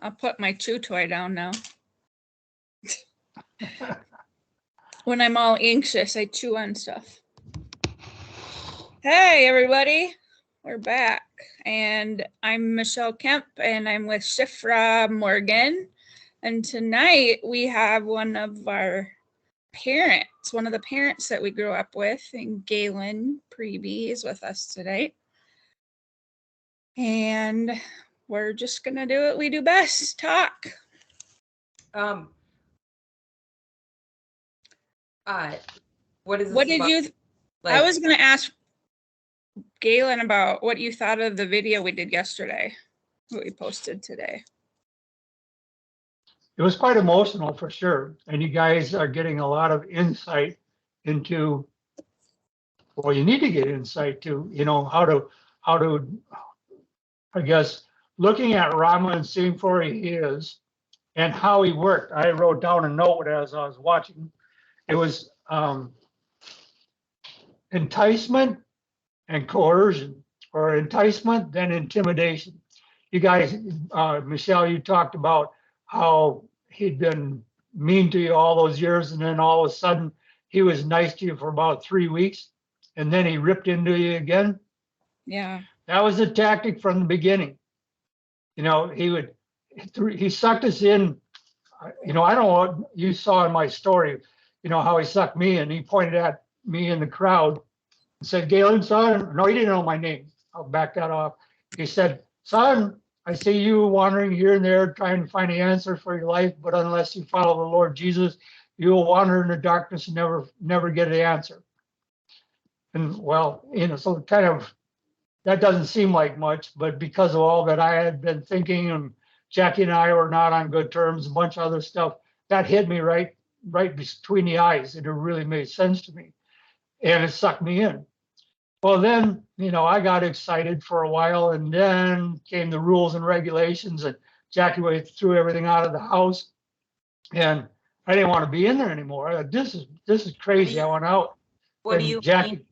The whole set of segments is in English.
I'll put my chew toy down now. When I'm all anxious, I chew on stuff. Hey, everybody. We're back. And I'm Michele Kemp, and I'm with Shifrah Morgan. And tonight we have one of our parents, one of the parents that we grew up with, and Gaeland Priebe is with us tonight. And we're just going to do what we do best, talk. What is this What did about? you, I was going to ask Gaeland about what you thought of the video we did yesterday, what we posted today. It was quite emotional for sure. And you guys are getting a lot of insight into, well, you need to get insight to, how to, I guess, looking at Rama and seeing where he is and how he worked. I wrote down a note as I was watching. It was enticement and coercion, or enticement, then intimidation. You guys, Michele, you talked about how he'd been mean to you all those years, and then all of a sudden he was nice to you for about 3 weeks, and then he ripped into you again. Yeah. That was the tactic from the beginning. He sucked us in. I don't know what you saw in my story, how he sucked me in. He pointed at me in the crowd and said, "Gaeland, son," no, he didn't know my name. I'll back that off. He said, "Son, I see you wandering here and there trying to find the answer for your life, but unless you follow the Lord Jesus, you will wander in the darkness and never get the answer." And well, so kind of, that doesn't seem like much, but because of all that I had been thinking, and Jackie and I were not on good terms, a bunch of other stuff, that hit me right between the eyes. It really made sense to me, and it sucked me in. Well, then, I got excited for a while, and then came the rules and regulations, and Jackie threw everything out of the house, and I didn't want to be in there anymore. This is crazy. I want out. What do you mean,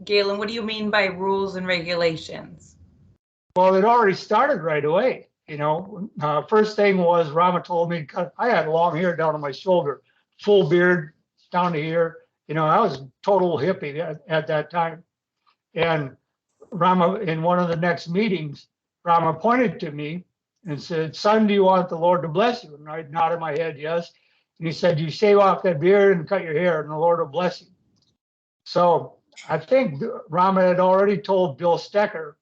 Gaeland? What do you mean by rules and regulations? Well, it already started right away. First thing was Rama told me to cut. I had long hair down to my shoulder, full beard down to here. I was total hippie at that time. And Rama, in one of the next meetings, Rama pointed to me and said, "Son, do you want the Lord to bless you?" And I nodded my head, yes. And he said, "You shave off that beard and cut your hair, and the Lord will bless you." So I think Rama had already told Bill Stecker.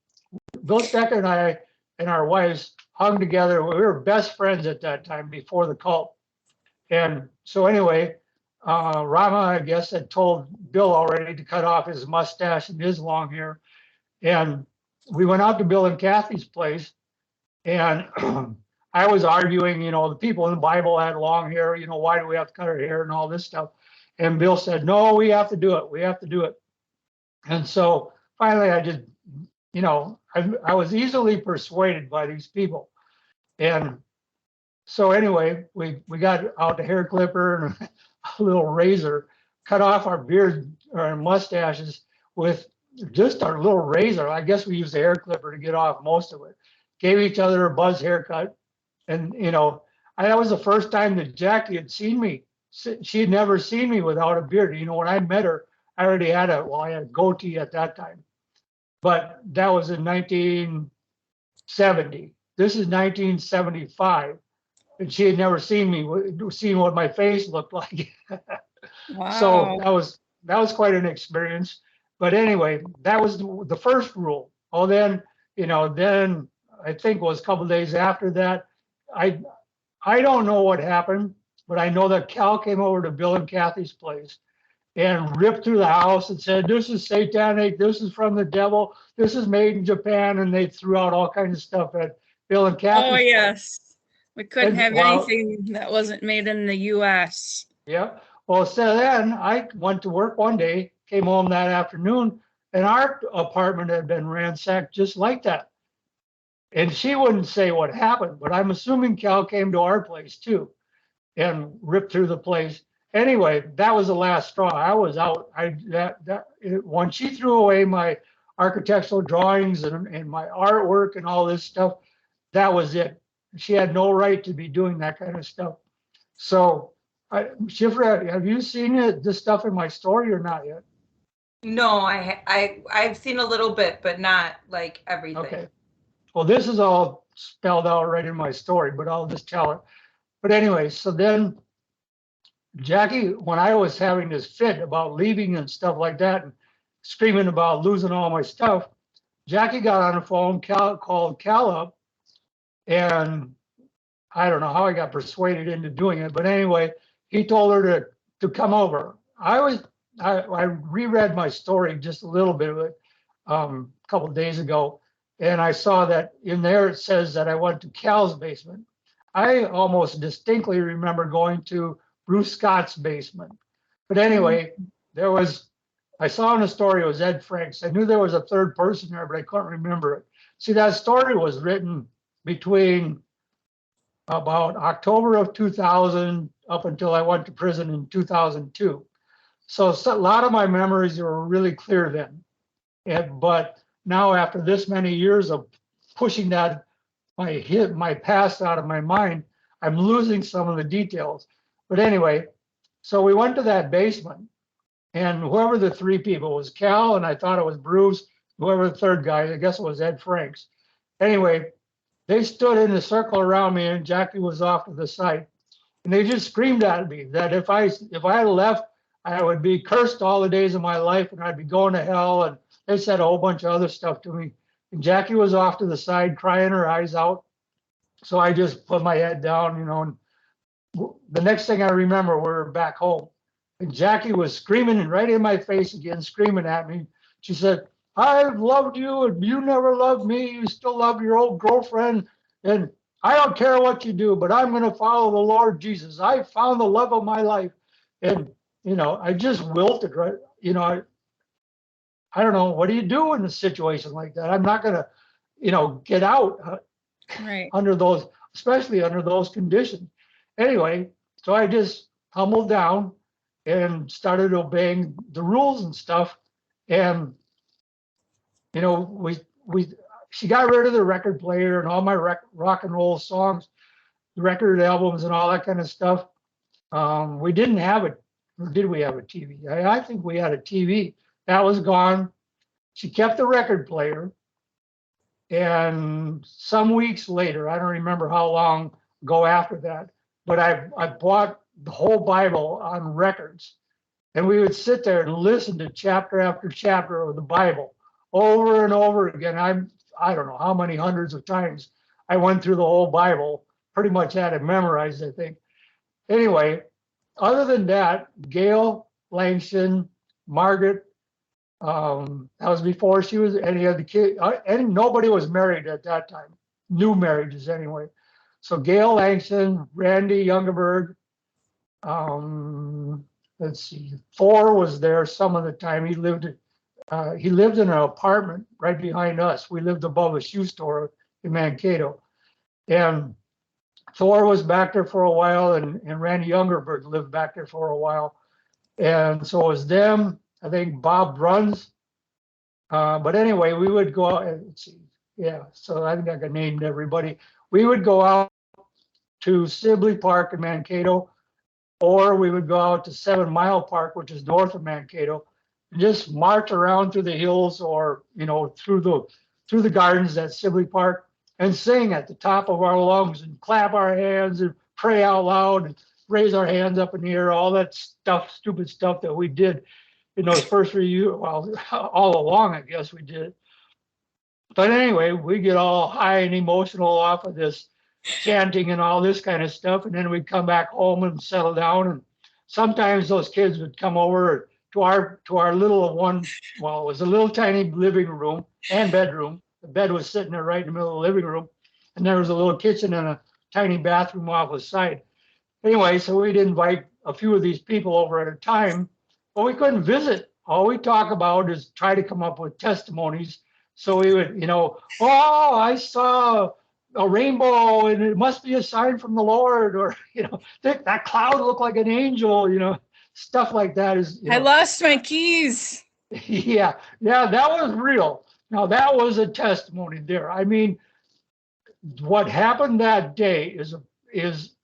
Bill Stecker and I and our wives hung together. We were best friends at that time before the cult. And so anyway, Rama, I guess, had told Bill already to cut off his mustache and his long hair. And we went out to Bill and Kathy's place, and I was arguing, the people in the Bible had long hair, why do we have to cut our hair and all this stuff? And Bill said, "No, we have to do it. We have to do it." And so finally I just, I was easily persuaded by these people. And so anyway, we got out the hair clipper and a little razor, cut off our beard or mustaches with just our little razor. I guess we used the hair clipper to get off most of it. Gave each other a buzz haircut. And, that was the first time that Jackie had seen me. She had never seen me without a beard. When I met her, I already had I had a goatee at that time. But that was in 1970. This is 1975. And she had never seen what my face looked like. Wow. So that was quite an experience. But anyway, that was the first rule. Oh, then I think it was a couple of days after that, I don't know what happened, but I know that Cal came over to Bill and Kathy's place and ripped through the house and said, "This is satanic. This is from the devil. This is made in Japan." And they threw out all kinds of stuff at Bill and Kathy's place. Yes. We couldn't have anything that wasn't made in the U.S. Yeah. Well, so then I went to work one day, came home that afternoon, and our apartment had been ransacked just like that. And she wouldn't say what happened, but I'm assuming Cal came to our place too and ripped through the place. Anyway, that was the last straw. I was out. When she threw away my architectural drawings and my artwork and all this stuff, that was it. She had no right to be doing that kind of stuff. So, Shifrah, have you seen this stuff in my story or not yet? No, I've seen a little bit, but not like everything. Okay. Well, this is all spelled out right in my story, but I'll just tell it. But anyway, so then Jackie, when I was having this fit about leaving and stuff like that, and screaming about losing all my stuff, Jackie got on the phone, called Cal up, and I don't know how I got persuaded into doing it, but anyway, he told her to come over. I reread my story just a little bit of it a couple of days ago, and I saw that in there it says that I went to Cal's basement. I almost distinctly remember going to Bruce Scott's basement. But anyway, I saw in the story it was Ed Franks. I knew there was a third person there, but I couldn't remember it. See, that story was written between about October of 2000 up until I went to prison in 2002. So a lot of my memories were really clear then. But now after this many years of pushing my past out of my mind, I'm losing some of the details. But anyway, so we went to that basement, and whoever the three people was, Cal, and I thought it was Bruce, whoever the third guy, I guess it was Ed Franks. Anyway, they stood in a circle around me, and Jackie was off to the side, and they just screamed at me that if I had left, I would be cursed all the days of my life, and I'd be going to hell. And they said a whole bunch of other stuff to me. And Jackie was off to the side, crying her eyes out. So I just put my head down, and the next thing I remember, we were back home, and Jackie was screaming right in my face again, screaming at me. She said, "I've loved you, and you never loved me. You still love your old girlfriend, and I don't care what you do, but I'm going to follow the Lord Jesus. I found the love of my life." And I just wilted, right? I don't know. What do you do in a situation like that? I'm not going to, get out Right. under those, especially under those conditions. Anyway, so I just humbled down and started obeying the rules and stuff. And, she got rid of the record player and all my rock and roll songs, the record albums and all that kind of stuff. We didn't have it. Or did we have a TV? I think we had a TV. That was gone. She kept the record player. And some weeks later, I don't remember how long ago after that, but I bought the whole Bible on records. And we would sit there and listen to chapter after chapter of the Bible over and over again. I don't know how many hundreds of times I went through the whole Bible, pretty much had it memorized, I think. Anyway, other than that, Gail, Langston, Margaret, that was before she was any of the kids, and nobody was married at that time, new marriages anyway. So Gail Langston, Randy Youngerberg, let's see, Thor was there some of the time. He lived in an apartment right behind us. We lived above a shoe store in Mankato. And Thor was back there for a while, and Randy Youngerberg lived back there for a while. And so it was them, I think Bob Bruns. But anyway, we would go out and see. Yeah, so I think I named everybody. We would go out to Sibley Park in Mankato, or we would go out to 7 Mile Park, which is north of Mankato, and just march around through the hills or, through the gardens at Sibley Park and sing at the top of our lungs and clap our hands and pray out loud and raise our hands up in the air, all that stuff, stupid stuff that we did in those first few years. Well, all along, I guess we did. But anyway, we get all high and emotional off of this chanting and all this kind of stuff. And then we'd come back home and settle down. And sometimes those kids would come over to our little one. Well, it was a little tiny living room and bedroom. The bed was sitting there right in the middle of the living room. And there was a little kitchen and a tiny bathroom off the side. Anyway, so we'd invite a few of these people over at a time, but we couldn't visit. All we talk about is try to come up with testimonies. So we would, oh, I saw a rainbow and it must be a sign from the Lord, or, that cloud looked like an angel, stuff like that is. I lost my keys. Yeah, that was real. Now that was a testimony there. I mean, what happened that day is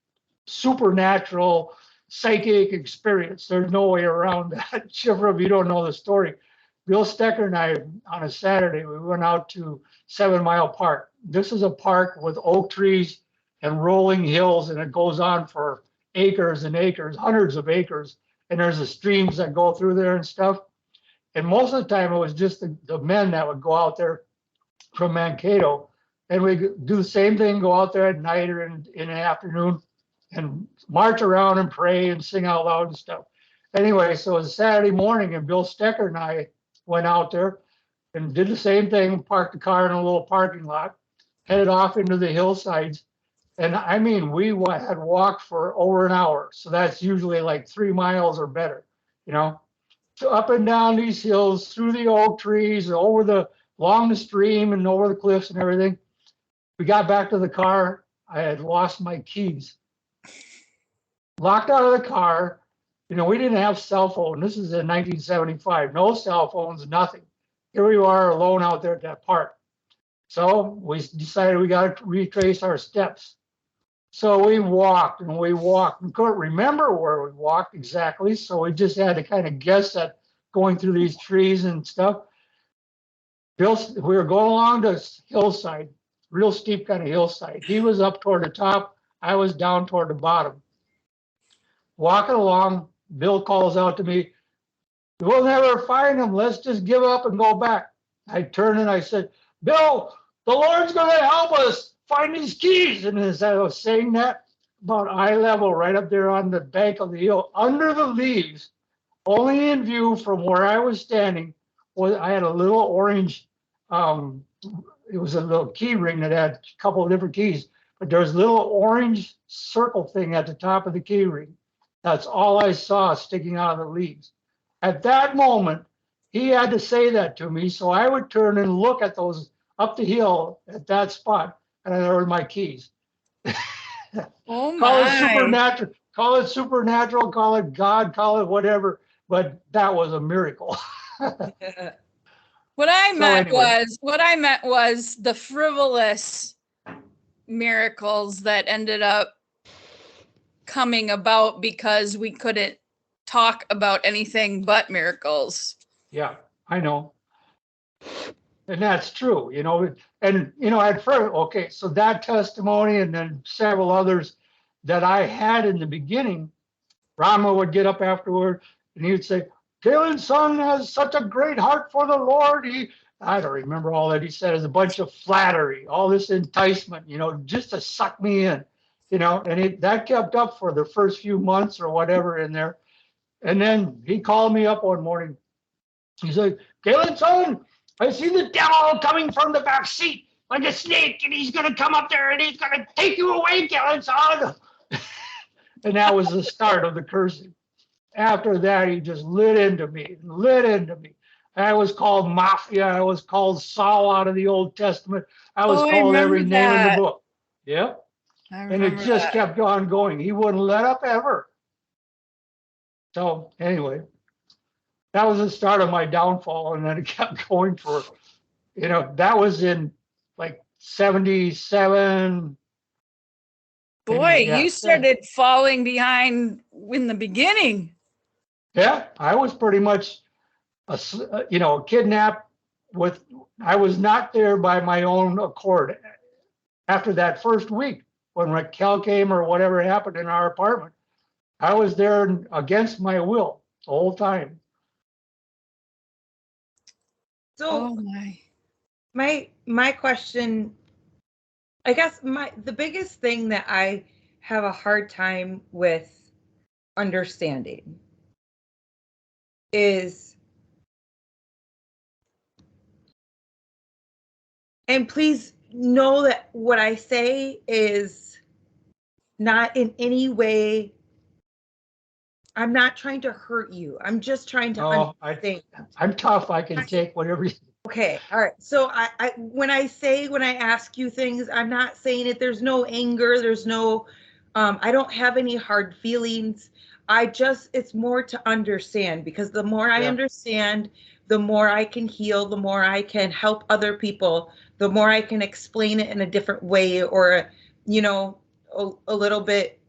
supernatural psychic experience. There's no way around that. Shifrah, if you don't know the story, Bill Stecker and I, on a Saturday, we went out to 7 Mile Park. This is a park with oak trees and rolling hills, and it goes on for acres and acres, hundreds of acres. And there's the streams that go through there and stuff. And most of the time, it was just the men that would go out there from Mankato. And we do the same thing, go out there at night or in the afternoon and march around and pray and sing out loud and stuff. Anyway, so it was Saturday morning, and Bill Stecker and I went out there and did the same thing, parked the car in a little parking lot, headed off into the hillsides. And I mean, we had walked for over an hour. So that's usually like 3 miles or better, you know, so up and down these hills, through the oak trees, along the stream and over the cliffs and everything. We got back to the car. I had lost my keys. Locked out of the car. You know, we didn't have cell phone. This is in 1975. No cell phones, nothing. Here we are alone out there at that park. So we decided we got to retrace our steps. So we walked and we walked. We couldn't remember where we walked exactly. So we just had to kind of guess at going through these trees and stuff. We were going along the hillside, real steep kind of hillside. He was up toward the top. I was down toward the bottom. Walking along, Bill calls out to me, "We'll never find him. Let's just give up and go back." I turned and I said, "Bill, the Lord's going to help us find these keys." And as I was saying that, about eye level, right up there on the bank of the hill, under the leaves, only in view from where I was standing, I had a little orange, it was a little key ring that had a couple of different keys, but there was a little orange circle thing at the top of the key ring. That's all I saw sticking out of the leaves. At that moment, he had to say that to me, so I would turn and look at those up the hill at that spot, and there were my keys. Oh Call it my. supernatural, call it God, call it whatever, but that was a miracle. What I meant anyway. was the frivolous miracles that ended up coming about because we couldn't talk about anything but miracles. Yeah, I know. And that's true, you know, and, you know, at first, okay, so that testimony and then several others that I had in the beginning, Rama would get up afterward and he would say, "Gaeland's son has such a great heart for the Lord." I don't remember all that he said. It's a bunch of flattery, all this enticement, you know, just to suck me in, you know, and that kept up for the first few months or whatever in there. And then he called me up one morning. He said, "Gaeland's son, I see the devil coming from the back seat like a snake, and he's going to come up there and he's going to take you away, Gaeland's son." And that was the start of the cursing. After that, he just lit into me. I was called Mafia. I was called Saul out of the Old Testament. I was called every name in the book. Yep. And it just kept on going. He wouldn't let up ever. So anyway, that was the start of my downfall. And then it kept going for, you know, that was in like 77. Boy, you started falling behind in the beginning. Yeah, I was pretty much, you know, kidnapped I was not there by my own accord. After that first week, when Raquel came or whatever happened in our apartment, I was there against my will the whole time. So my question, I guess the biggest thing that I have a hard time with understanding is, and please know that what I say is not in any way, I'm not trying to hurt you. I'm just trying to understand. I'm tough. I can take whatever you. Okay. All right. So when I ask you things, I'm not saying it. There's no anger. There's no, I don't have any hard feelings. It's more to understand, because the more I understand, the more I can heal, the more I can help other people, the more I can explain it in a different way, or, you know, a little bit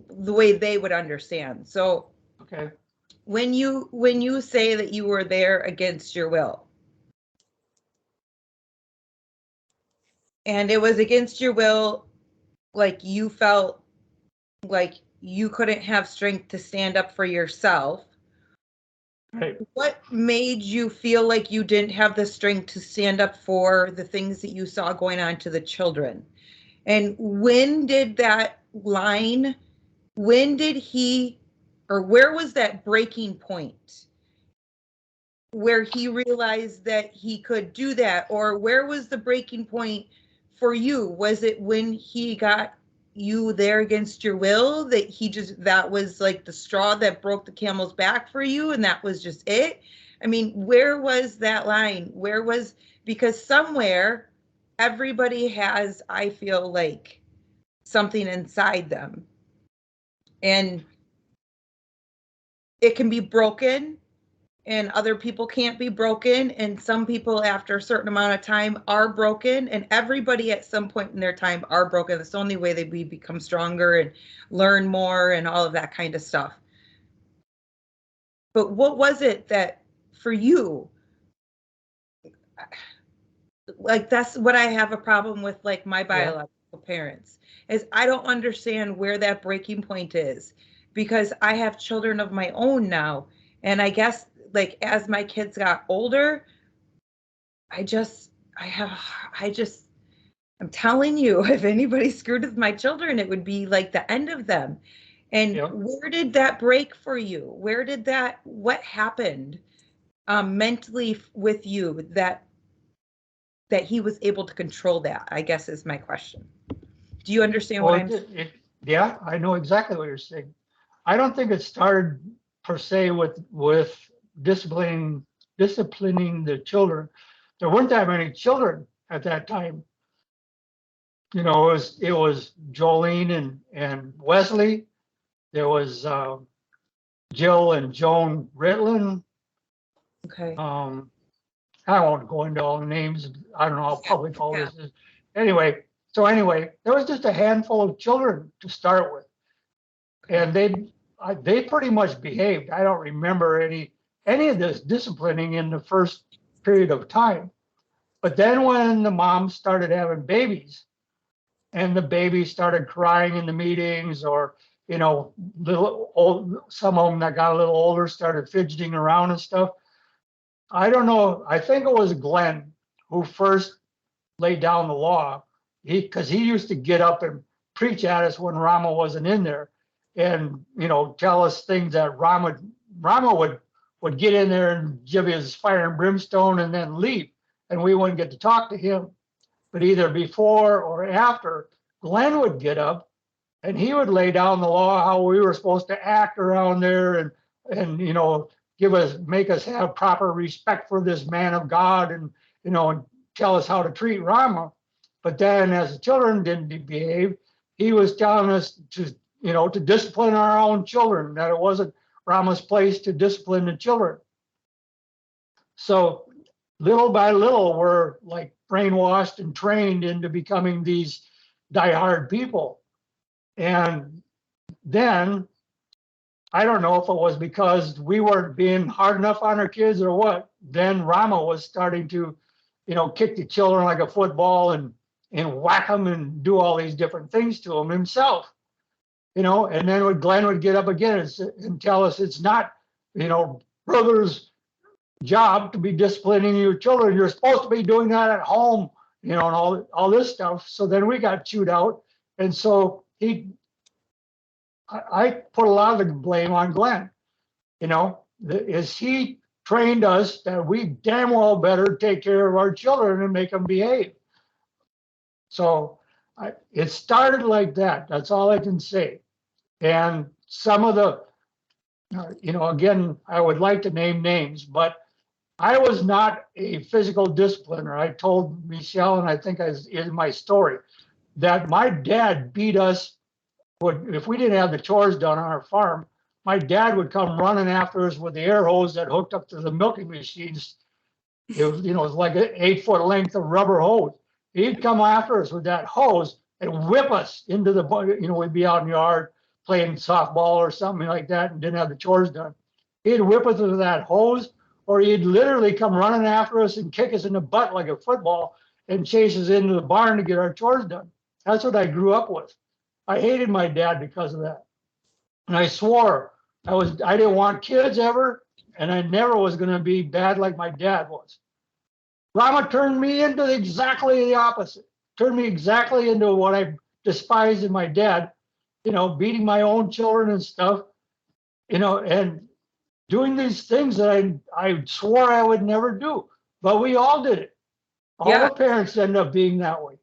the way they would understand. So Okay. when you say that you were there against your will, and it was against your will, like you felt like you couldn't have strength to stand up for yourself. Right. What made you feel like you didn't have the strength to stand up for the things that you saw going on to the children? And when did that line, when did he, or where was that breaking point where he realized that he could do that? Or where was the breaking point for you? Was it when he got you there against your will, that he just, that was like the straw that broke the camel's back for you, and that was just it? I mean, where was that line? Where was, because somewhere everybody has, I feel like, something inside them, and it can be broken, and other people can't be broken, and some people after a certain amount of time are broken, and everybody at some point in their time are broken. That's the only way that we become stronger and learn more and all of that kind of stuff. But what was it that for you, like, that's what I have a problem with, like my biological parents, is I don't understand where that breaking point is, because I have children of my own now, and I guess, like, as my kids got older, I just I'm telling you, if anybody screwed with my children, it would be like the end of them. And Yeah. where did that break for you? Where did that, what happened mentally with you that he was able to control that, I guess, is my question. Do you understand what Well, I'm saying? yeah, I know exactly what you're saying. I don't think it started per se with disciplining the children. There weren't that many children at that time. You know, it was Jolene and Wesley. There was Jill and Joan Ritlin. Okay. I won't go into all the names. I don't know how public all Yeah. this is. Anyway, there was just a handful of children to start with, and they pretty much behaved. I don't remember any of this disciplining in the first period of time. But then when the moms started having babies, and the babies started crying in the meetings, or little old, some of them that got a little older started fidgeting around and stuff. I don't know. I think it was Glenn who first laid down the law. Because he used to get up and preach at us when Rama wasn't in there, and tell us things that Rama would get in there and give his fire and brimstone and then leave, and we wouldn't get to talk to him. But either before or after, Glenn would get up and he would lay down the law, how we were supposed to act around there, and make us have proper respect for this man of God, and and tell us how to treat Rama. But then as the children didn't behave, he was telling us to discipline our own children, that it wasn't Rama's place to discipline the children. So little by little, we're like brainwashed and trained into becoming these diehard people. And then I don't know if it was because we weren't being hard enough on our kids or what. Then Rama was starting to, kick the children like a football and whack them and do all these different things to them himself. And then Glenn would get up again and tell us it's not, brother's job to be disciplining your children. You're supposed to be doing that at home, and all this stuff. So then we got chewed out. And so I put a lot of the blame on Glenn. Is he trained us that we damn well better take care of our children and make them behave. So it started like that. That's all I can say. And some of the, again, I would like to name names, but I was not a physical discipliner. I told Michele, and I think in my story, that my dad beat us. If we didn't have the chores done on our farm, my dad would come running after us with the air hose that hooked up to the milking machines It was, it was like an 8-foot length of rubber hose. He'd come after us with that hose and whip us into the, we'd be out in the yard playing softball or something like that and didn't have the chores done. He'd whip us with that hose, or he'd literally come running after us and kick us in the butt like a football and chase us into the barn to get our chores done. That's what I grew up with. I hated my dad because of that. And I swore I didn't want kids ever, and I never was going to be bad like my dad was. Rama turned me into exactly the opposite. Turned me exactly into what I despised in my dad, beating my own children and stuff, and doing these things that I swore I would never do. But we all did it. All the parents end up being that way.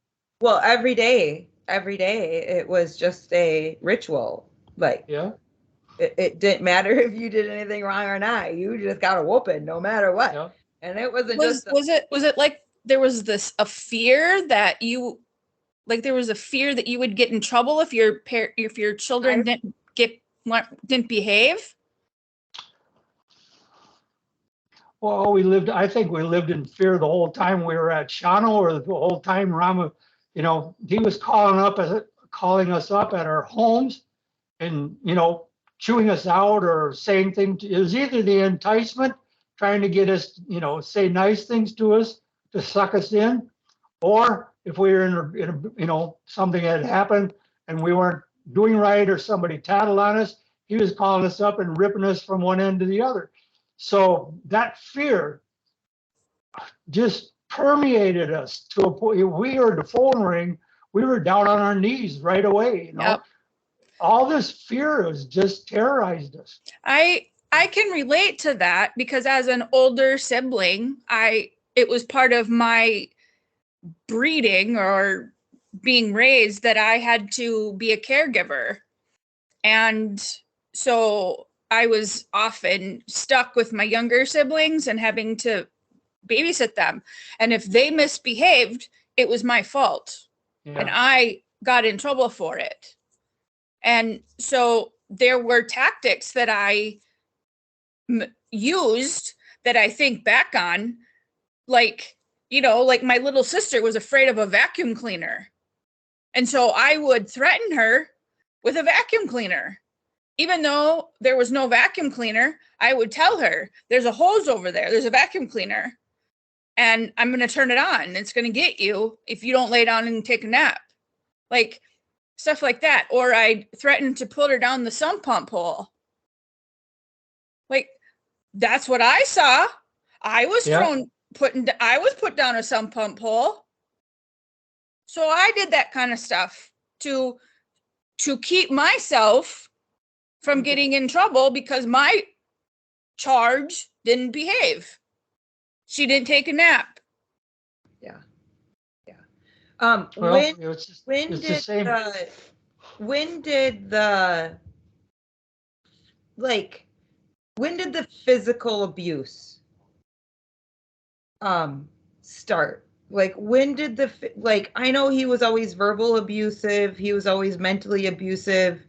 Well, every day, it was just a ritual. Like, yeah. It didn't matter if you did anything wrong or not. You just got a whooping no matter what. Yeah. And it wasn't was it like there was a fear that you would get in trouble if your children didn't behave? Well, I think we lived in fear the whole time we were at Shano, or the whole time Rama, he was calling us up at our homes and, chewing us out or saying things. It was either the enticement, trying to get us, say nice things to us to suck us in, or if we were in a something had happened and we weren't doing right or somebody tattled on us, he was calling us up and ripping us from one end to the other. So that fear just permeated us to a point. We heard the phone ring, we were down on our knees right away. Yep. All this fear has just terrorized us. I can relate to that because as an older sibling, it was part of my breeding or being raised that I had to be a caregiver. And so I was often stuck with my younger siblings and having to babysit them. And if they misbehaved, it was my fault. Yeah. And I got in trouble for it. And so there were tactics that I used that I think back on, like my little sister was afraid of a vacuum cleaner. And so I would threaten her with a vacuum cleaner. Even though there was no vacuum cleaner, I would tell her, there's a hose over there. There's a vacuum cleaner. And I'm going to turn it on. It's going to get you if you don't lay down and take a nap. Like stuff like that. Or I threatened to put her down the sump pump hole. Like, that's what I saw. I was put down a sump pump hole. So I did that kind of stuff to keep myself from getting in trouble because my charge didn't behave. She didn't take a nap. Yeah. When did the physical abuse start? Like, when did I know he was always verbal abusive, he was always mentally abusive,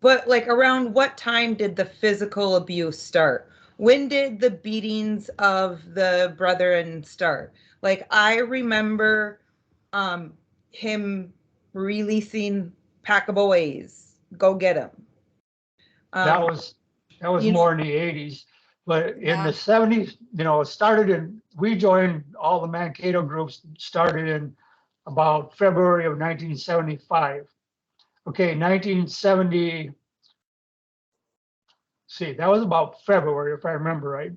but like around what time did the physical abuse start? When did the beatings of the brethren start? Like, I remember him releasing pack of boys, go get him. That was more in the 80s, but in the 70s, we joined all the Mankato groups, started in about February of 1975. Okay, 1970, that was about February, if I remember right.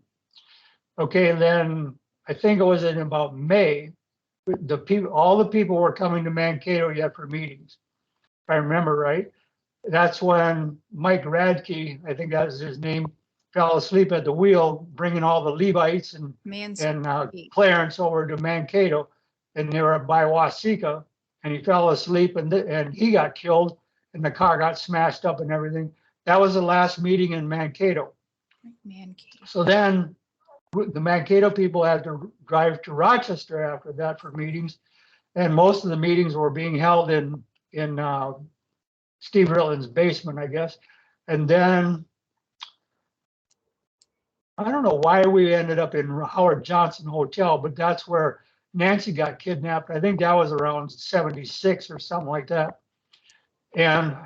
Okay, and then I think it was in about May, all the people were coming to Mankato yet for meetings, if I remember right. That's when Mike Radke, I think that was his name, fell asleep at the wheel, bringing all the Levites and Clarence over to Mankato, and they were by Wasika, and he fell asleep and he got killed, and the car got smashed up and everything. That was the last meeting in Mankato. So then the Mankato people had to drive to Rochester after that for meetings, and most of the meetings were being held in Steve Ritland's basement, I guess. And then I don't know why we ended up in Howard Johnson Hotel, but that's where Nancy got kidnapped. I think that was around 76 or something like that. And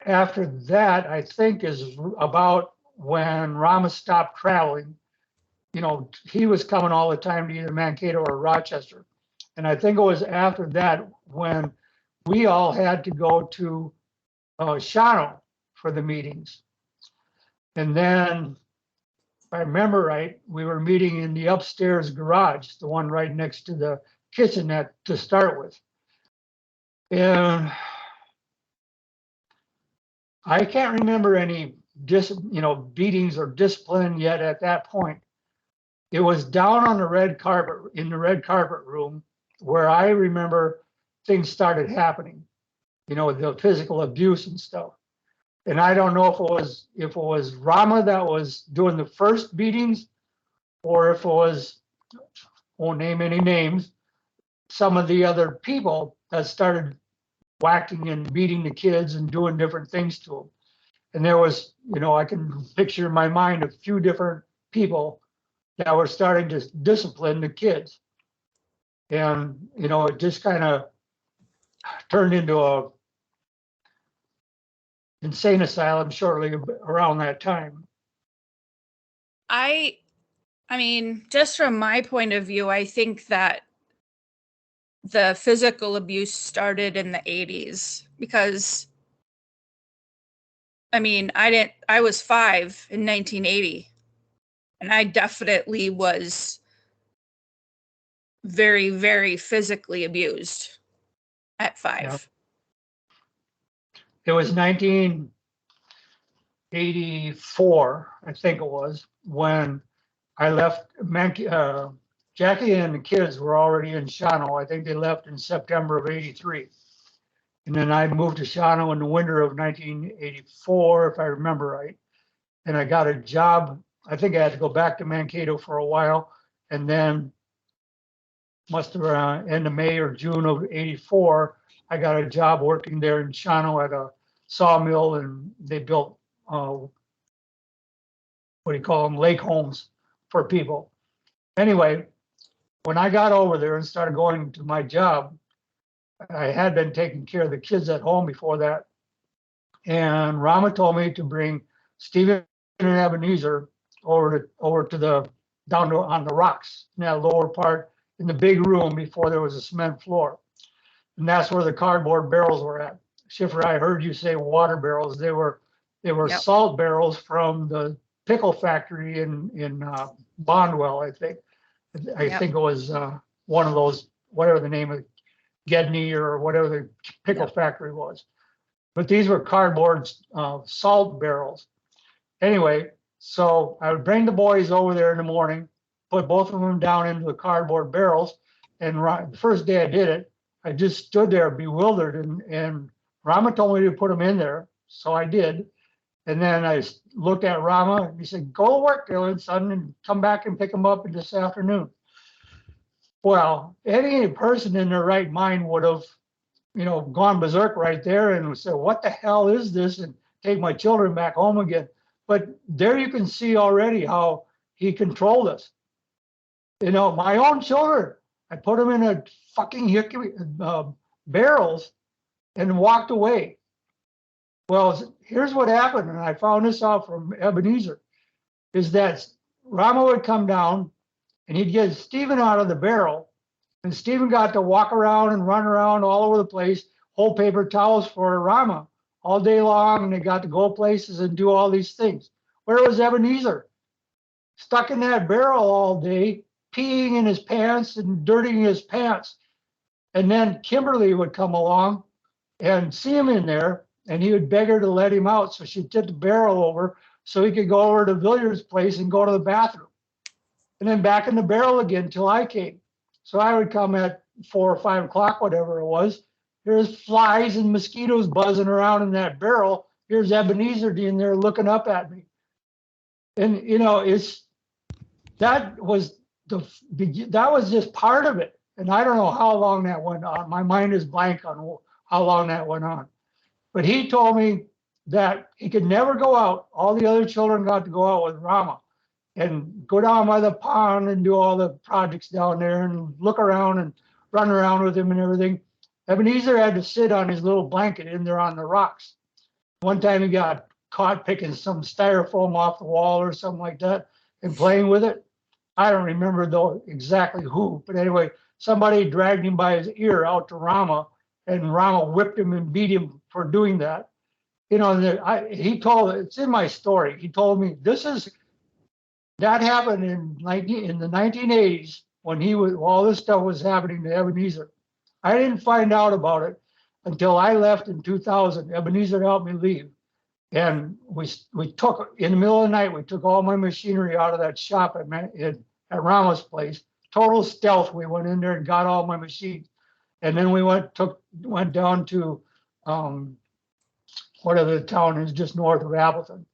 after that, I think is about when Rama stopped traveling. You know, he was coming all the time to either Mankato or Rochester. And I think it was after that when we all had to go to Shawano for the meetings. And then, if I remember right, we were meeting in the upstairs garage, the one right next to the kitchenette to start with. And I can't remember any beatings or discipline yet at that point. It was down on the red carpet, in the red carpet room, where I remember things started happening, the physical abuse and stuff. And I don't know if it was Rama that was doing the first beatings, or if it was, won't name any names, some of the other people that started whacking and beating the kids and doing different things to them. And there was, I can picture in my mind a few different people that were starting to discipline the kids. And, it just kind of turned into a insane asylum shortly around that time. I mean, just from my point of view, I think that the physical abuse started in the 80s because, I mean, I was 5 in 1980, and I definitely was very, very physically abused at 5. Yep. It was 1984, I think it was, when I left. Jackie and the kids were already in Shawano. I think they left in September of 83. And then I moved to Shawano in the winter of 1984, if I remember right. And I got a job. I think I had to go back to Mankato for a while. And then must have been end of May or June of 84, I got a job working there in Shawano at a sawmill, and they built, what do you call them, lake homes for people. Anyway, when I got over there and started going to my job, I had been taking care of the kids at home before that. And Rama told me to bring Stephen and Ebenezer over to the down to, on the rocks in that lower part in the big room before there was a cement floor. And that's where the cardboard barrels were at. Shifrah, I heard you say water barrels. They were yep. Salt barrels from the pickle factory in Bondwell, I think. I yep. think it was one of those, whatever the name of Gedney or whatever the pickle yep. factory was. But these were cardboard salt barrels. Anyway, so I would bring the boys over there in the morning, put both of them down into the cardboard barrels. And the first day I did it, I just stood there bewildered. And Rama told me to put them in there. So I did. And then I looked at Rama and he said, go to work, Gaeland, son, and come back and pick them up this afternoon. Well, any person in their right mind would have, gone berserk right there and said, what the hell is this? And take my children back home again. But there you can see already how he controlled us. My own children, I put them in a fucking barrels and walked away. Well, here's what happened, and I found this out from Ebenezer, is that Rama would come down and he'd get Stephen out of the barrel, and Stephen got to walk around and run around all over the place, hold paper towels for Rama all day long, and they got to go places and do all these things. Where was Ebenezer? Stuck in that barrel all day, peeing in his pants and dirtying his pants. And then Kimberly would come along and see him in there, and he would beg her to let him out. So she'd tip the barrel over so he could go over to Villiers' place and go to the bathroom. And then back in the barrel again till I came. So I would come at 4 or 5 o'clock, whatever it was. There's flies and mosquitoes buzzing around in that barrel. Here's Ebenezer in there looking up at me. And that was just part of it. And I don't know how long that went on. My mind is blank on how long that went on. But he told me that he could never go out. All the other children got to go out with Rama and go down by the pond and do all the projects down there and look around and run around with him and everything. Ebenezer had to sit on his little blanket in there on the rocks. One time he got caught picking some styrofoam off the wall or something like that and playing with it. I don't remember though exactly who, but anyway, somebody dragged him by his ear out to Rama, and Rama whipped him and beat him for doing that. You know, he told, it's in my story. He told me that happened in the 1980s when all this stuff was happening to Ebenezer. I didn't find out about it until I left in 2000. Ebenezer helped me leave. And we took, in the middle of the night, we took all my machinery out of that shop at Rama's place. Total stealth. We went in there and got all my machines. And then we went down to whatever the town is just north of Appleton.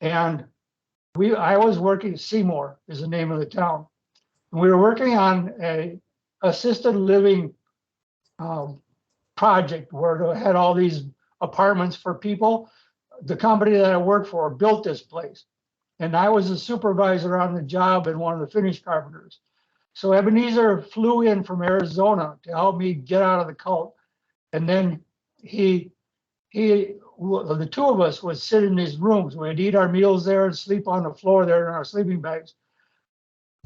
And I was working, Seymour is the name of the town. And we were working on a assisted living project where they had all these apartments for people. The company that I worked for built this place. And I was a supervisor on the job and one of the finish carpenters. So Ebenezer flew in from Arizona to help me get out of the cult. And then the two of us would sit in these rooms. We'd eat our meals there and sleep on the floor there in our sleeping bags.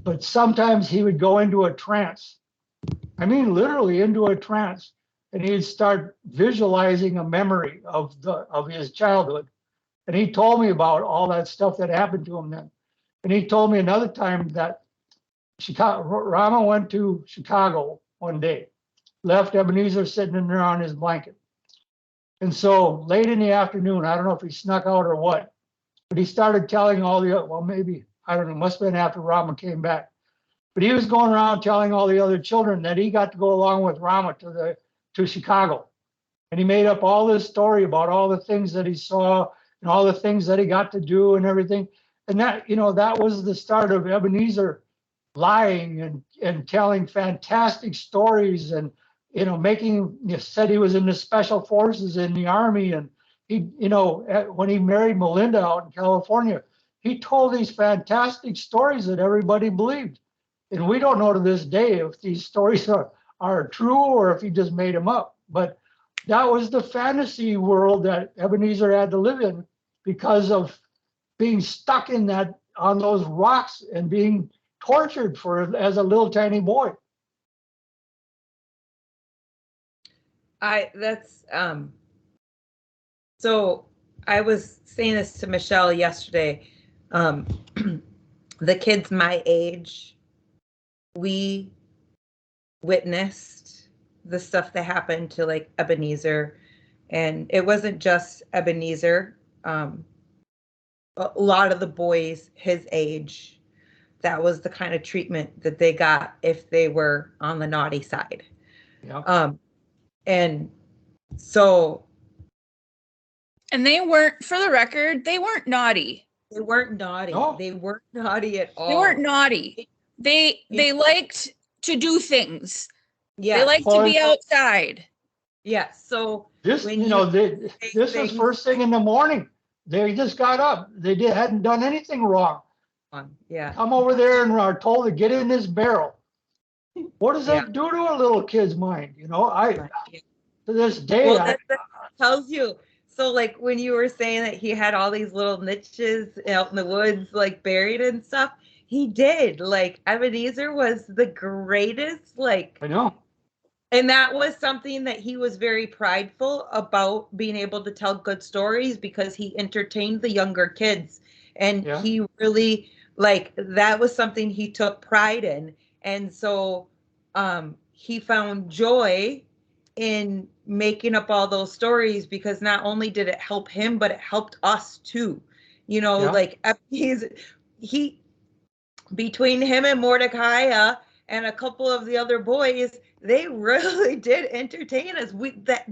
But sometimes he would go into a trance. I mean, literally into a trance. And he'd start visualizing a memory of his childhood. And he told me about all that stuff that happened to him then. And he told me another time that Rama went to Chicago one day, left Ebenezer sitting in there on his blanket. And so late in the afternoon, I don't know if he snuck out or what, but he started telling maybe, I don't know, must have been after Rama came back. But he was going around telling all the other children that he got to go along with Rama to Chicago. And he made up all this story about all the things that he saw and all the things that he got to do and everything. And that was the start of Ebenezer lying and telling fantastic stories and, said he was in the special forces in the army. And he, when he married Melinda out in California, he told these fantastic stories that everybody believed. And we don't know to this day if these stories are true or if he just made them up. But that was the fantasy world that Ebenezer had to live in because of being stuck on those rocks and being tortured as a little tiny boy. So I was saying this to Michele yesterday. The kids my age, we witnessed the stuff that happened to like Ebenezer, and it wasn't just Ebenezer. A lot of the boys his age, that was the kind of treatment that they got if they were on the naughty side. Yeah. And so. And they weren't, for the record, they weren't naughty. They weren't naughty. No. They weren't naughty at all. They weren't naughty. They liked to do things. Yeah. They liked to be outside. Yeah. So this, this is first thing in the morning. They just got up. They hadn't done anything wrong. Yeah. Come over there and are told to get in this barrel. What does that do to a little kid's mind? To this day, that tells you. So like when you were saying that he had all these little niches out in the woods, like buried and stuff, he did. Like Ebenezer was the greatest, I know. And that was something that he was very prideful about, being able to tell good stories because he entertained the younger kids. And he really, that was something he took pride in. And so he found joy in making up all those stories because not only did it help him, but it helped us too. Between him and Mordecai and a couple of the other boys, they really did entertain us.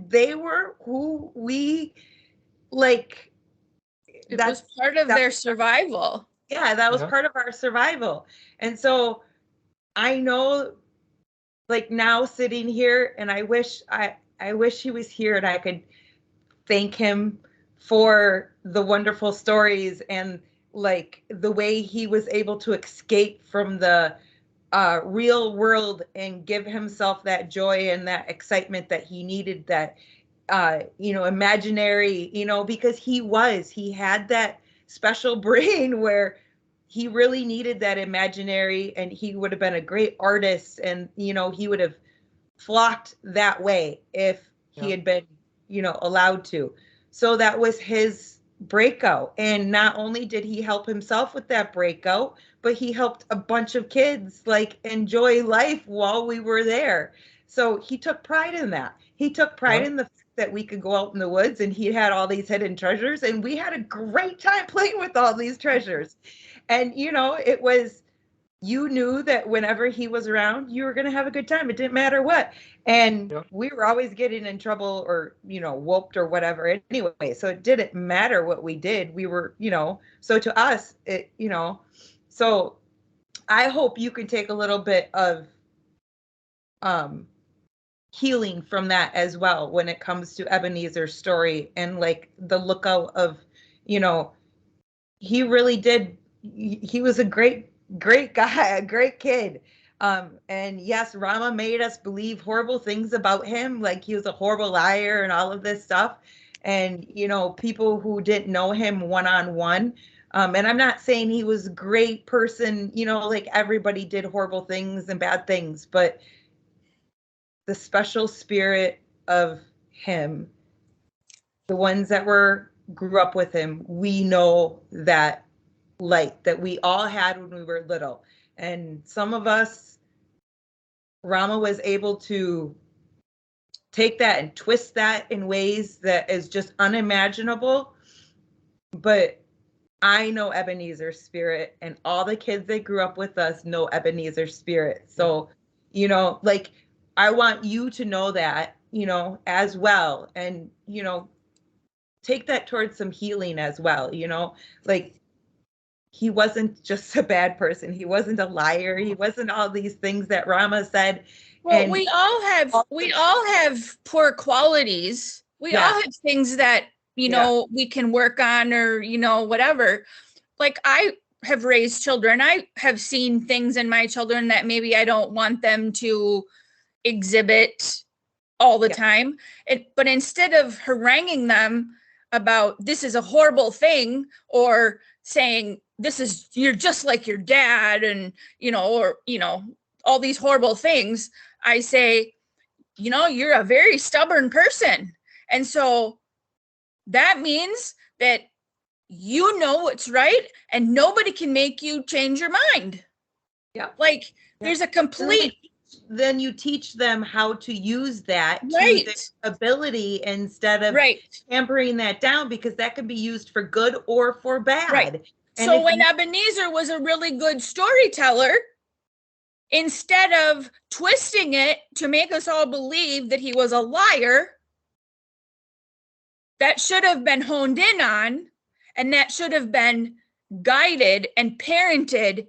They were who we like. It was part of their survival. Yeah, that was part of our survival. And so I know, like now sitting here, and I wish he was here and I could thank him for the wonderful stories and like the way he was able to escape from the real world and give himself that joy and that excitement that he needed, that imaginary, because he had that special brain where he really needed that imaginary, and he would have been a great artist, and he would have flocked that way if he had been allowed to. So that was his breakout, and not only did he help himself with that breakout, but he helped a bunch of kids like enjoy life while we were there. So he took pride in that. He took pride in the fact that we could go out in the woods, and he had all these hidden treasures, and we had a great time playing with all these treasures. And it was, you knew that whenever he was around, you were going to have a good time. It didn't matter what. And we were always getting in trouble or, whooped or whatever anyway. So it didn't matter what we did. We were, so to us, so I hope you can take a little bit of healing from that as well when it comes to Ebenezer's story, and like the lookout of, he really did. He was a great guy, a great kid. And yes, Rama made us believe horrible things about him, like he was a horrible liar and all of this stuff. And, people who didn't know him one-on-one. And I'm not saying he was a great person, like everybody did horrible things and bad things, but the special spirit of him, the ones that grew up with him, we know that light that we all had when we were little. And some of us, Rama was able to take that and twist that in ways that is just unimaginable. But I know Ebenezer's spirit, and all the kids that grew up with us know Ebenezer's spirit. So, like, I want you to know that, as well. And, take that towards some healing as well, like, he wasn't just a bad person. He wasn't a liar. He wasn't all these things that Rama said. Well, and we all have poor qualities. We all have things that, we can work on, or, whatever. Like, I have raised children. I have seen things in my children that maybe I don't want them to exhibit all the time. But instead of haranguing them about this is a horrible thing, or saying you're just like your dad, and or all these horrible things, I say, you're a very stubborn person, and so that means that you know what's right, and nobody can make you change your mind. Like, there's a complete. Then you teach them how to use that to their ability, instead of tampering that down, because that can be used for good or for bad. And so when Ebenezer was a really good storyteller, instead of twisting it to make us all believe that he was a liar, that should have been honed in on, and that should have been guided and parented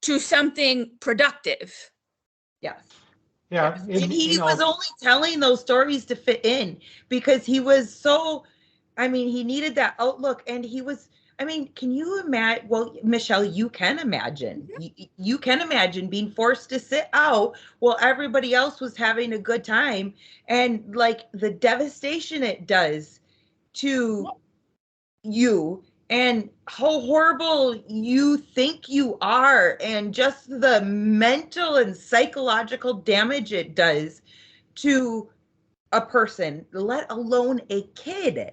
to something productive. Yeah. And he was only telling those stories to fit in, because he was so, he needed that outlook, and he was, can you imagine? Well, Michele, you can imagine. You can imagine being forced to sit out while everybody else was having a good time, and like the devastation it does to you, and how horrible you think you are, and just the mental and psychological damage it does to a person, let alone a kid.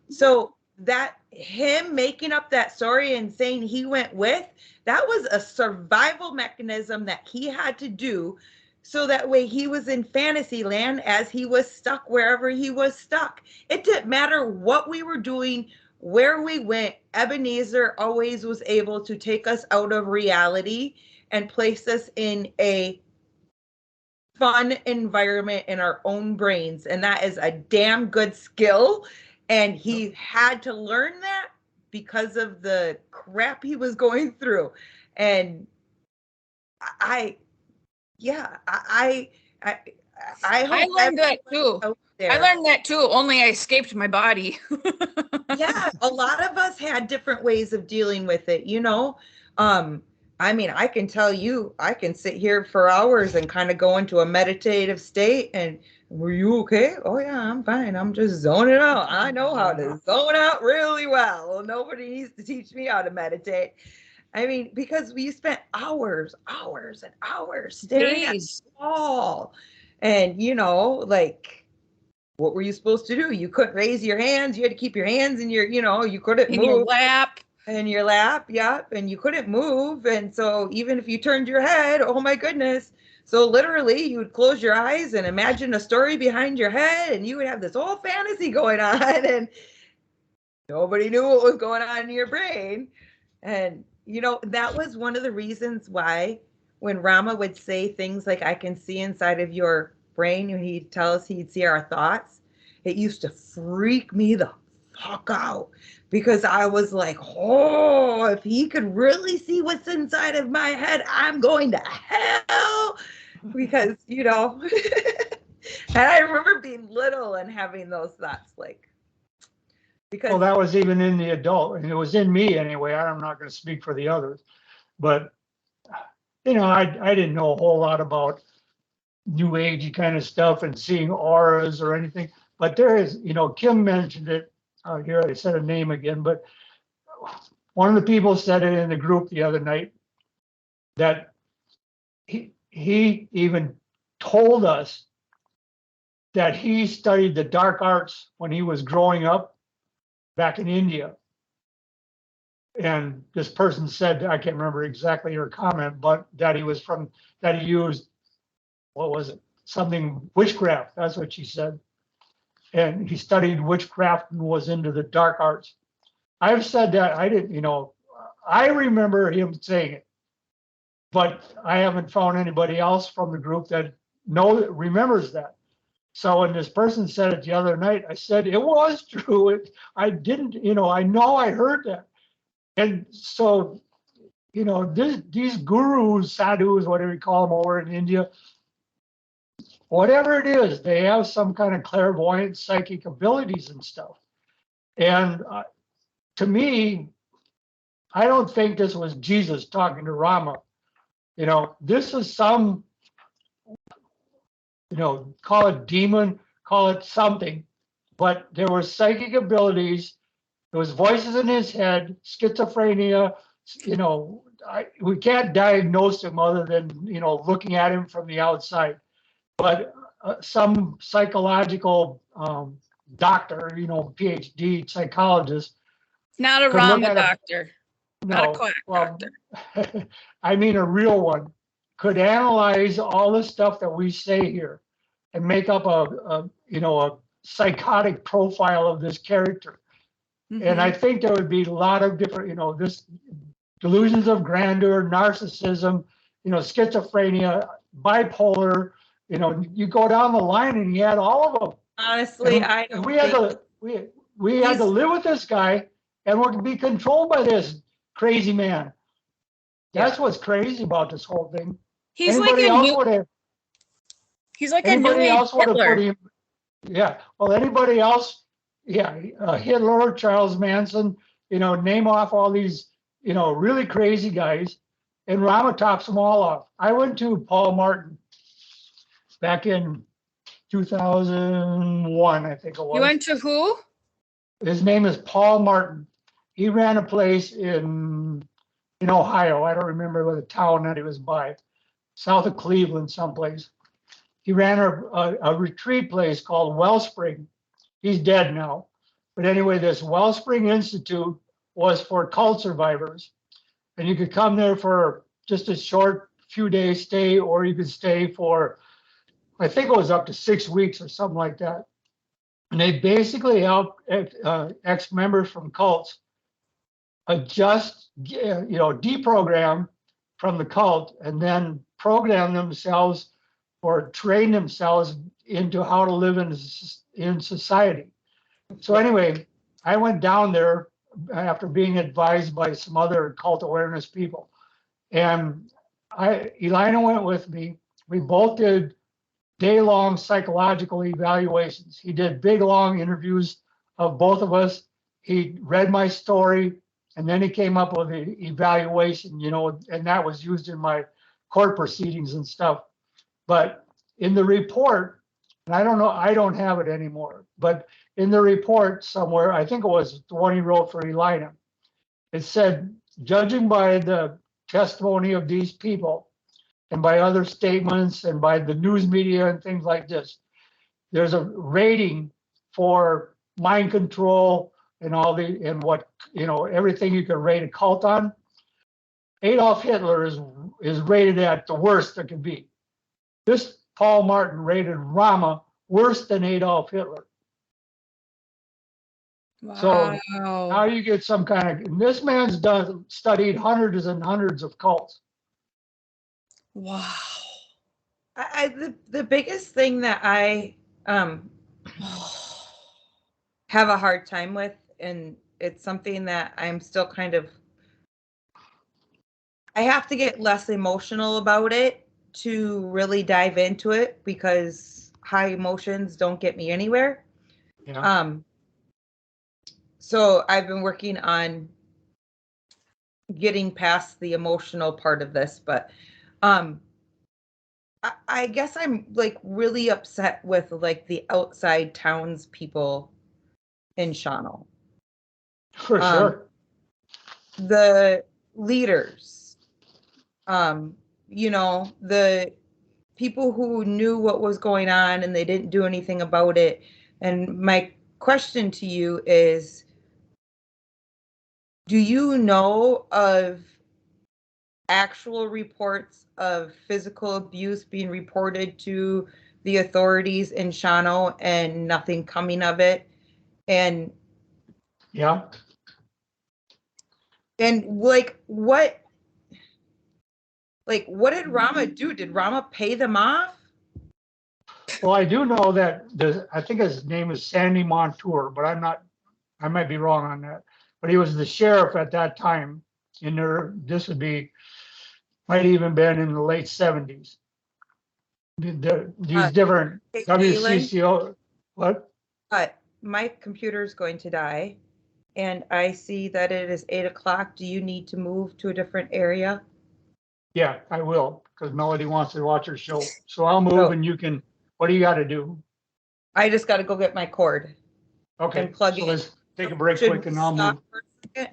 So that him making up that story and saying he went with, that was a survival mechanism that he had to do, so that way he was in fantasy land as he was stuck wherever he was stuck. It didn't matter what we were doing, where we went, Ebenezer always was able to take us out of reality and place us in a fun environment in our own brains. And that is a damn good skill. And he had to learn that because of the crap he was going through. And I hope I learned that too. there. I learned that too, only I escaped my body. Yeah, a lot of us had different ways of dealing with it, you know. I mean, I can tell you, I can sit here for hours and kind of go into a meditative state and were you okay? Oh yeah, I'm fine. I'm just zoning out. I know how to zone out really well. Nobody needs to teach me how to meditate. I mean, because we spent hours, hours and hours staring at Days. the wall. And you know, like what were you supposed to do? You couldn't raise your hands. You had to keep your hands in your, you know, you couldn't In move. your lap. In your lap, yep. And you couldn't move. And so even if you turned your head, oh my goodness. So literally you would close your eyes and imagine a story behind your head and you would have this whole fantasy going on and nobody knew what was going on in your brain. And you know, that was one of the reasons why when Rama would say things like, I can see inside of your brain, when he'd tell us he'd see our thoughts, it used to freak me the fuck out because I was like, oh, if he could really see what's inside of my head, I'm going to hell. Because, you know, and I remember being little and having those thoughts like, because Well, that was even in the adult, and it was in me anyway. I'm not going to speak for the others, but you know, I didn't know a whole lot about new agey kind of stuff and seeing auras or anything. But there is, you know, Kim mentioned it here. I said a name again, but one of the people said it in the group the other night that he even told us that he studied the dark arts when he was growing up back in India. And this person said, I can't remember exactly her comment, but that he was from, that he used, what was it? Something, witchcraft. That's what she said. And he studied witchcraft and was into the dark arts. I've said that, I didn't, you know, I remember him saying it, but I haven't found anybody else from the group that remembers that. So when this person said it the other night, I said, it was true. I didn't, you know, I know I heard that. And so, you know, these gurus, sadhus, whatever you call them over in India, whatever it is, they have some kind of clairvoyant psychic abilities and stuff. And to me, I don't think this was Jesus talking to Rama. You know, this is some, you know, call it demon, call it something, but there were psychic abilities. There was voices in his head, schizophrenia, you know, we can't diagnose him other than, you know, looking at him from the outside. But some psychological doctor, you know, PhD psychologist. Not a Rama doctor. Not a quack doctor. I mean, a real one could analyze all the stuff that we say here and make up you know, a psychotic profile of this character. Mm-hmm. And I think there would be a lot of different, you know, this delusions of grandeur, narcissism, you know, schizophrenia, bipolar, you know, you go down the line and he had all of them. Honestly, and I don't we had to live with this guy and we're to be controlled by this crazy man. That's what's crazy about this whole thing. He's like a new age Hitler. Yeah. Well, anybody else, Hitler, Charles Manson, you know, name off all these, you know, really crazy guys, and Rama tops them all off. I went to Paul Martin back in 2001, I think it was. You went to who? His name is Paul Martin. He ran a place in Ohio. I don't remember what the town that he was by, south of Cleveland, someplace. He ran a retreat place called Wellspring. He's dead now. But anyway, this Wellspring Institute was for cult survivors. And you could come there for just a short few days stay, or you could stay for, I think it was up to 6 weeks or something like that. And they basically help ex-members from cults adjust, you know, deprogram from the cult and then program themselves or train themselves into how to live in society. So anyway, I went down there after being advised by some other cult awareness people. And Elina went with me. We both did day-long psychological evaluations. He did big, long interviews of both of us. He read my story, and then he came up with an evaluation, and that was used in my court proceedings and stuff. But in the report, and I don't know, I don't have it anymore, but in the report somewhere, I think it was the one he wrote for Elina, it said, judging by the testimony of these people and by other statements and by the news media and things like this, there's a rating for mind control and what, everything you can rate a cult on. Adolf Hitler is rated at the worst that can be. This Paul Martin rated Rama worse than Adolf Hitler. Wow. So now you get some kind of, and this man's studied hundreds and hundreds of cults. Wow. The biggest thing that I have a hard time with, and it's something that I'm still kind of, I have to get less emotional about it to really dive into it, because high emotions don't get me anywhere. Yeah. So I've been working on getting past the emotional part of this, but I guess I'm like really upset with like the outside townspeople in Shawano. For sure. The leaders, the people who knew what was going on and they didn't do anything about it. And my question to you is, do you know of actual reports of physical abuse being reported to the authorities in Shawano and nothing coming of it? And yeah. And what did Rama do? Did Rama pay them off? Well, I do know that I think his name is Sandy Montour, but I might be wrong on that. But he was the sheriff at that time this might even been in the late 70s. These different WCCO, what? My computer is going to die, and I see that it is 8 o'clock. Do you need to move to a different area? Yeah, I will, because Melody wants to watch her show. So I'll move and you can, what do you got to do? I just got to go get my cord. Okay, And plug so in. let's take a break quick and I'll move. For a second?